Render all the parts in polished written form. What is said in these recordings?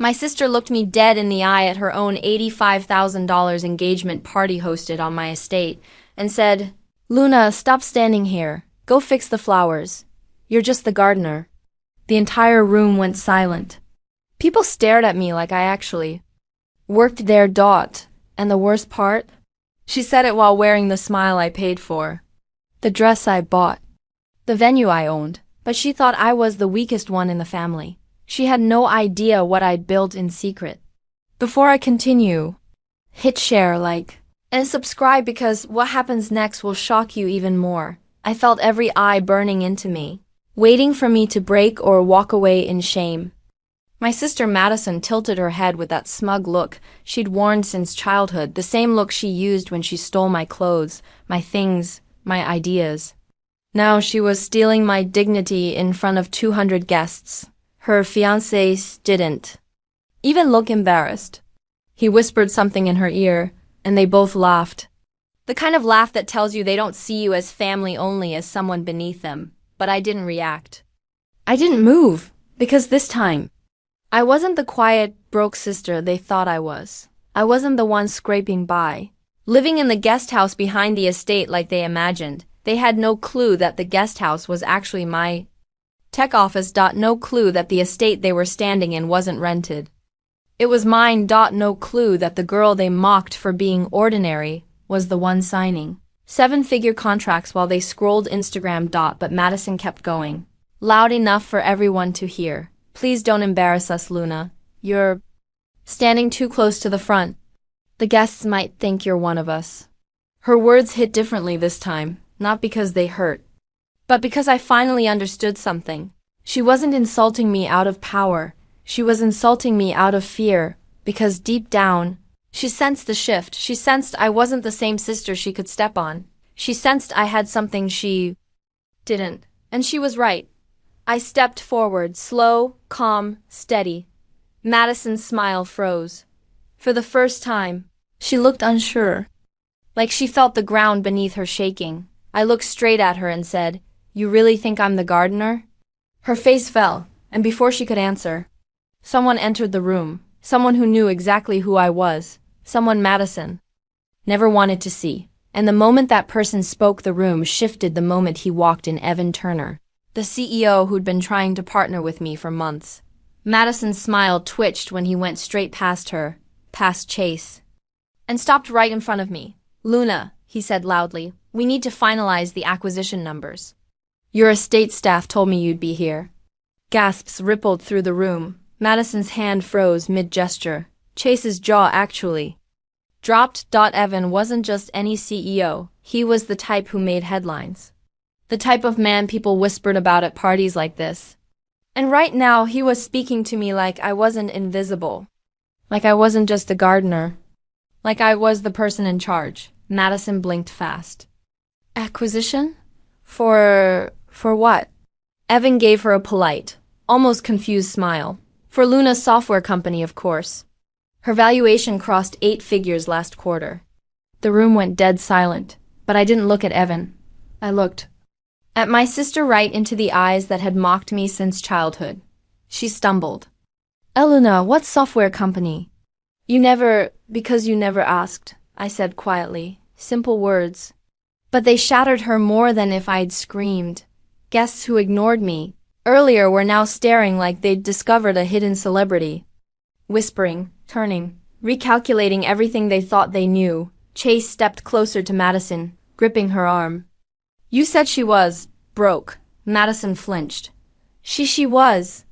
My sister looked me dead in the eye at her own $85,000 engagement party hosted on my estate and said, "Luna, stop standing here. Go fix the flowers. You're just the gardener." The entire room went silent. People stared at me like I actually worked there. And the worst part? She said it while wearing the smile I paid for, the dress I bought, the venue I owned, but she thought I was the weakest one in the family. She had no idea what I'd built in secret. Before I continue, hit share, like, and subscribe because what happens next will shock you even more. I felt every eye burning into me, waiting for me to break or walk away in shame. My sister Madison tilted her head with that smug look she'd worn since childhood, the same look she used when she stole my clothes, my things, my ideas. Now she was stealing my dignity in front of 200 guests. Her fiancé didn't even look embarrassed. He whispered something in her ear, and they both laughed. The kind of laugh that tells you they don't see you as family only as someone beneath them. But I didn't react. I didn't move, because this time, I wasn't the quiet, broke sister they thought I was. I wasn't the one scraping by, living in the guest house behind the estate like they imagined. They had no clue that the guest house was actually my tech office. No clue that the estate they were standing in wasn't rented. It was mine. No clue that the girl they mocked for being ordinary was the one signing 7-figure contracts while they scrolled Instagram. But Madison kept going, loud enough for everyone to hear. "Please don't embarrass us, Luna. You're standing too close to the front. The guests might think you're one of us." Her words hit differently this time, not because they hurt, but because I finally understood something. She wasn't insulting me out of power. She was insulting me out of fear, because deep down, she sensed the shift. She sensed I wasn't the same sister she could step on. She sensed I had something she didn't. And she was right. I stepped forward, slow, calm, steady. Madison's smile froze. For the first time, she looked unsure, like she felt the ground beneath her shaking. I looked straight at her and said, "You really think I'm the gardener?" Her face fell, and before she could answer, someone entered the room. Someone who knew exactly who I was. Someone Madison never wanted to see. And the moment that person spoke, the room shifted. The moment he walked in, Evan Turner, the CEO who'd been trying to partner with me for months. Madison's smile twitched when he went straight past her, past Chase, and stopped right in front of me. "Luna," he said loudly, "we need to finalize the acquisition numbers. Your estate staff told me you'd be here." Gasps rippled through the room. Madison's hand froze mid-gesture. Chase's jaw actually dropped. Evan wasn't just any CEO. He was the type who made headlines. The type of man people whispered about at parties like this. And right now, he was speaking to me like I wasn't invisible. Like I wasn't just a gardener. Like I was the person in charge. Madison blinked fast. "Acquisition? For what?" Evan gave her a polite, almost confused smile. "For Luna's software company, of course. Her valuation crossed 8 figures last quarter." The room went dead silent, but I didn't look at Evan. I looked at my sister, right into the eyes that had mocked me since childhood. She stumbled. "Eluna, what software company?" Because you never asked," I said quietly. Simple words. But they shattered her more than if I'd screamed. Guests who ignored me earlier were now staring like they'd discovered a hidden celebrity. Whispering, turning, recalculating everything they thought they knew. Chase stepped closer to Madison, gripping her arm. "You said she was broke." Madison flinched. She was.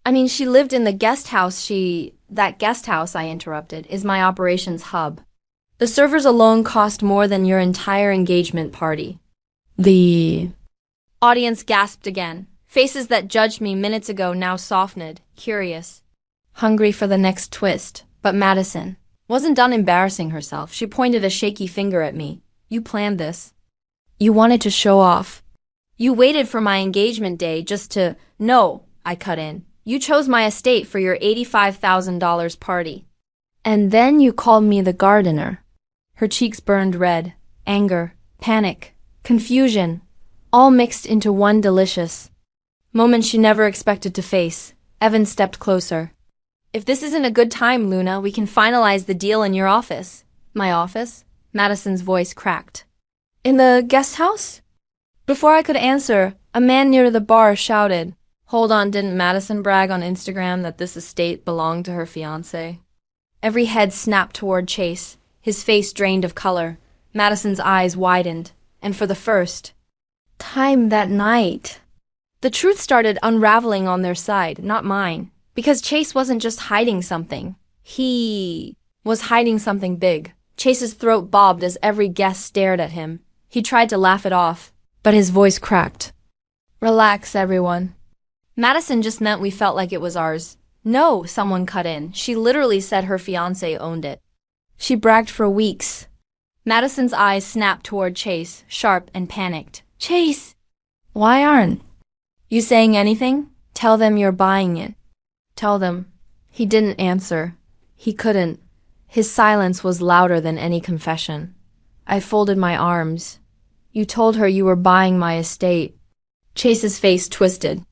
I mean, she lived in the guest house. That guest house, I interrupted, is my operations hub. The servers alone cost more than your entire engagement party. The audience gasped again. Faces that judged me minutes ago now softened, curious, hungry for the next twist. But Madison wasn't done embarrassing herself. She pointed a shaky finger at me. "You planned this. You wanted to show off. You waited for my engagement day just to—" "No," I cut in. "You chose my estate for your $85,000 party. And then you called me the gardener." Her cheeks burned red. Anger, panic, confusion, all mixed into one delicious moment she never expected to face. Evan stepped closer. If this isn't a good time, Luna, we can finalize the deal in your office. My office? Madison's voice cracked. In the guest house? Before I could answer, a man near the bar shouted, "Hold on, didn't Madison brag on Instagram that this estate belonged to her fiancé?" Every head snapped toward Chase, his face drained of color. Madison's eyes widened, and for the first time that night, the truth started unraveling on their side, not mine. Because Chase wasn't just hiding something. He was hiding something big. Chase's throat bobbed as every guest stared at him. He tried to laugh it off, but his voice cracked. Relax, everyone. Madison just meant we felt like it was ours. No, someone cut in. She literally said her fiancé owned it. She bragged for weeks. Madison's eyes snapped toward Chase, sharp and panicked. Chase! Why aren't you saying anything? Tell them you're buying it. Tell them. He didn't answer. He couldn't. His silence was louder than any confession. I folded my arms. You told her you were buying my estate. Chase's face twisted.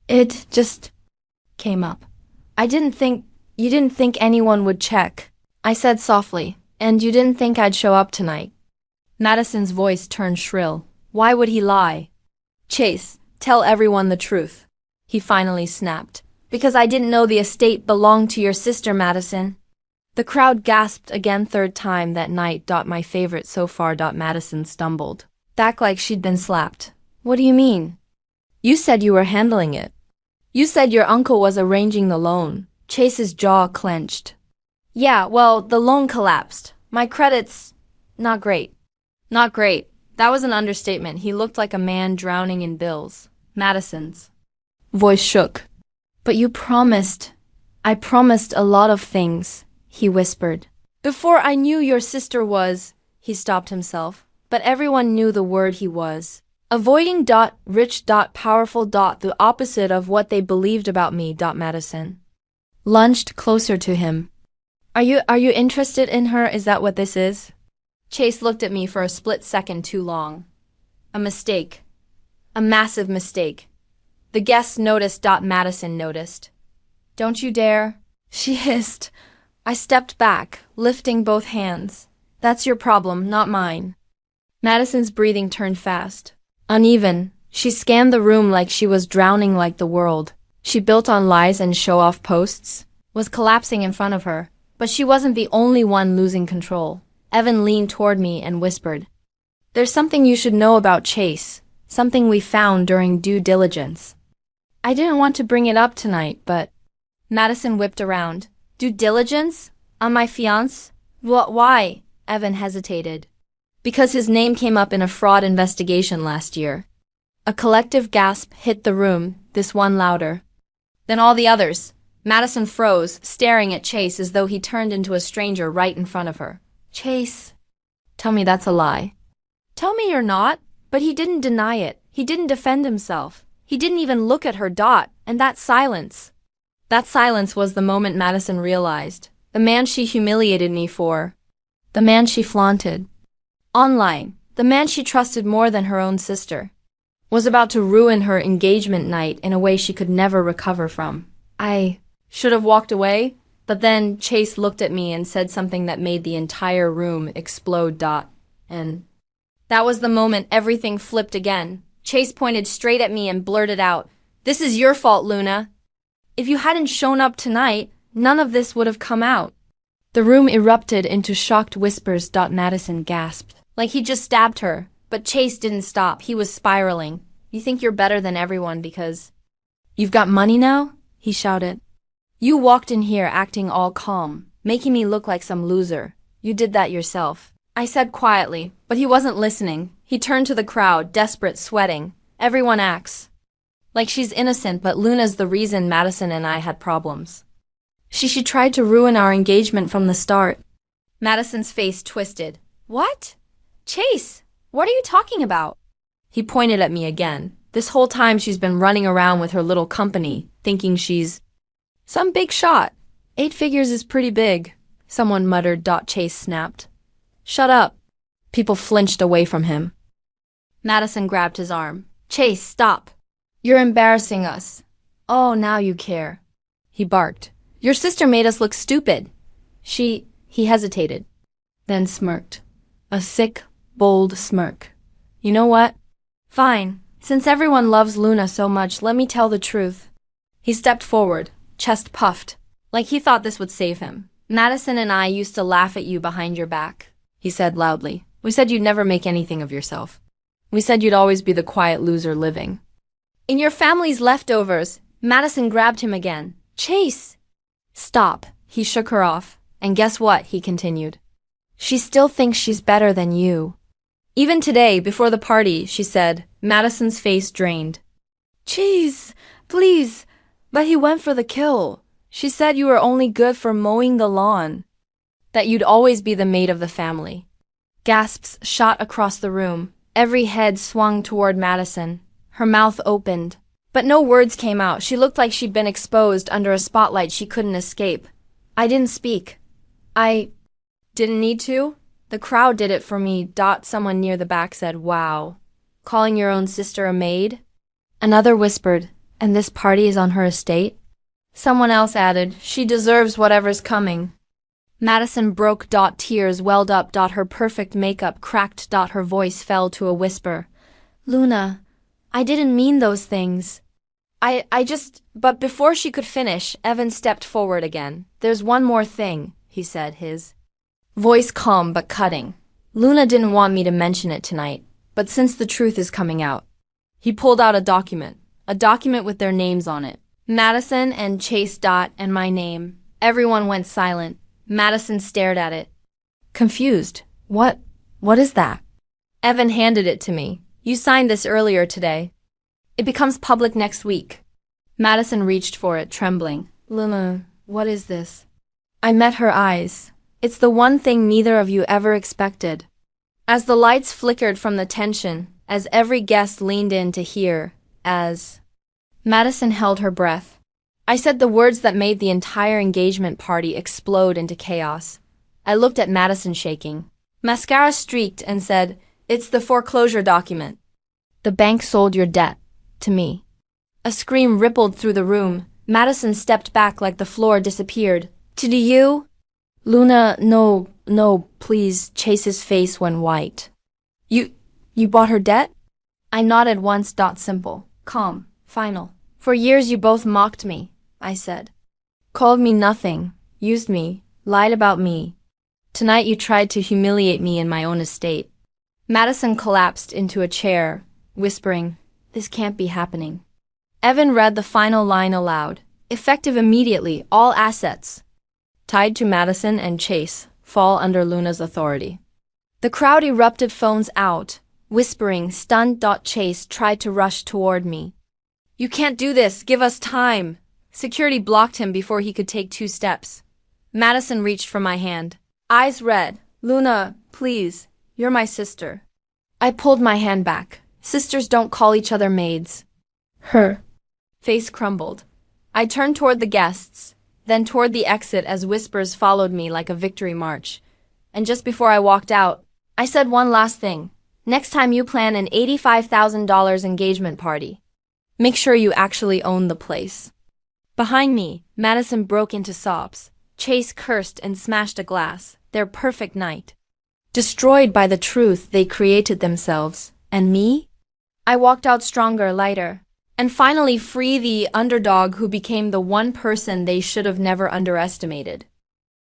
It just came up. You didn't think anyone would check. I said softly, and you didn't think I'd show up tonight. Madison's voice turned shrill. Why would he lie? Chase, tell everyone the truth. He finally snapped. Because I didn't know the estate belonged to your sister, Madison. The crowd gasped again, third time that night. My favorite so far. Madison stumbled back like she'd been slapped. What do you mean? You said you were handling it. You said your uncle was arranging the loan. Chase's jaw clenched. Yeah, well, the loan collapsed. My credit's not great. Not great. That was an understatement. He looked like a man drowning in bills. Madison's voice shook. But you promised. I promised a lot of things, he whispered. Before I knew your sister was, he stopped himself. But everyone knew the word he was. Avoiding rich powerful the opposite of what they believed about me. Madison lunged closer to him. Are you interested in her? Is that what this is? Chase looked at me for a split second too long. A mistake. A massive mistake. The guests noticed. Madison noticed. Don't you dare, she hissed. I stepped back, lifting both hands. That's your problem, not mine. Madison's breathing turned fast. Uneven, she scanned the room like she was drowning, like the world she built on lies and show-off posts was collapsing in front of her. But she wasn't the only one losing control. Evan leaned toward me and whispered, "There's something you should know about Chase, something we found during due diligence." I didn't want to bring it up tonight, but Madison whipped around. Due diligence? On my fiancé? Why? Evan hesitated. Because his name came up in a fraud investigation last year. A collective gasp hit the room, this one louder than all the others. Madison froze, staring at Chase as though he turned into a stranger right in front of her. Chase. Tell me that's a lie. Tell me you're not. But he didn't deny it. He didn't defend himself. He didn't even look at her. And that silence. That silence was the moment Madison realized. The man she humiliated me for. The man she flaunted online. The man she trusted more than her own sister. Was about to ruin her engagement night in a way she could never recover from. I should have walked away, but then Chase looked at me and said something that made the entire room explode. And that was the moment everything flipped again. Chase pointed straight at me and blurted out, "This is your fault, Luna. If you hadn't shown up tonight, none of this would have come out." The room erupted into shocked whispers. Madison gasped, like he just stabbed her. But Chase didn't stop. He was spiraling. You think you're better than everyone because you've got money now? He shouted. You walked in here acting all calm, making me look like some loser. You did that yourself. I said quietly, but he wasn't listening. He turned to the crowd, desperate, sweating. Everyone acts like she's innocent, but Luna's the reason Madison and I had problems. She tried to ruin our engagement from the start. Madison's face twisted. What? Chase, what are you talking about? He pointed at me again. This whole time she's been running around with her little company, thinking she's some big shot. 8 figures is pretty big, someone muttered. Chase snapped. Shut up. People flinched away from him. Madison grabbed his arm. Chase, stop. You're embarrassing us. Oh, now you care. He barked. Your sister made us look stupid. He hesitated, then smirked. A sick, bold smirk. You know what? Fine. Since everyone loves Luna so much, let me tell the truth. He stepped forward, chest puffed, like he thought this would save him. Madison and I used to laugh at you behind your back, he said loudly. We said you'd never make anything of yourself. We said you'd always be the quiet loser living. In your family's leftovers, Madison grabbed him again. Chase! Stop. He shook her off. And guess what? He continued. She still thinks she's better than you. Even today, before the party, she said, Madison's face drained. Jeez, please. But he went for the kill. She said you were only good for mowing the lawn. That you'd always be the maid of the family. Gasps shot across the room. Every head swung toward Madison. Her mouth opened. But no words came out. She looked like she'd been exposed under a spotlight she couldn't escape. I didn't speak. I didn't need to. The crowd did it for me. Someone near the back said, wow. Calling your own sister a maid? Another whispered, and this party is on her estate? Someone else added, she deserves whatever's coming. Madison broke. Tears welled up. Her perfect makeup cracked. Her voice fell to a whisper. Luna, I didn't mean those things. But before she could finish, Evan stepped forward again. There's one more thing, he said, his voice calm but cutting. Luna didn't want me to mention it tonight, but since the truth is coming out. He pulled out a document with their names on it. Madison and Chase. And my name. Everyone went silent. Madison stared at it. Confused. What is that? Evan handed it to me. You signed this earlier today. It becomes public next week. Madison reached for it, trembling. Luna, what is this? I met her eyes. It's the one thing neither of you ever expected. As the lights flickered from the tension, as every guest leaned in to hear, as Madison held her breath. I said the words that made the entire engagement party explode into chaos. I looked at Madison shaking. Mascara streaked and said, it's the foreclosure document. The bank sold your debt. To me. A scream rippled through the room. Madison stepped back like the floor disappeared. To you? Luna, no, please. Chase's face went white. You bought her debt? I nodded once. Simple, calm, final. For years you both mocked me, I said. Called me nothing, used me, lied about me. Tonight you tried to humiliate me in my own estate. Madison collapsed into a chair, whispering, this can't be happening. Evan read the final line aloud. Effective immediately, all assets tied to Madison and Chase fall under Luna's authority. The crowd erupted, phones out, whispering, stunned. Chase tried to rush toward me. You can't do this, give us time. Security blocked him before he could take 2 steps. Madison reached for my hand. Eyes red. Luna, please, you're my sister. I pulled my hand back. Sisters don't call each other maids. Her face crumbled. I turned toward the guests, then toward the exit as whispers followed me like a victory march. And just before I walked out, I said one last thing. Next time you plan an $85,000 engagement party, make sure you actually own the place. Behind me, Madison broke into sobs. Chase cursed and smashed a glass. Their perfect night. Destroyed by the truth they created themselves. And me? I walked out stronger, lighter, and finally free, the underdog who became the one person they should have never underestimated.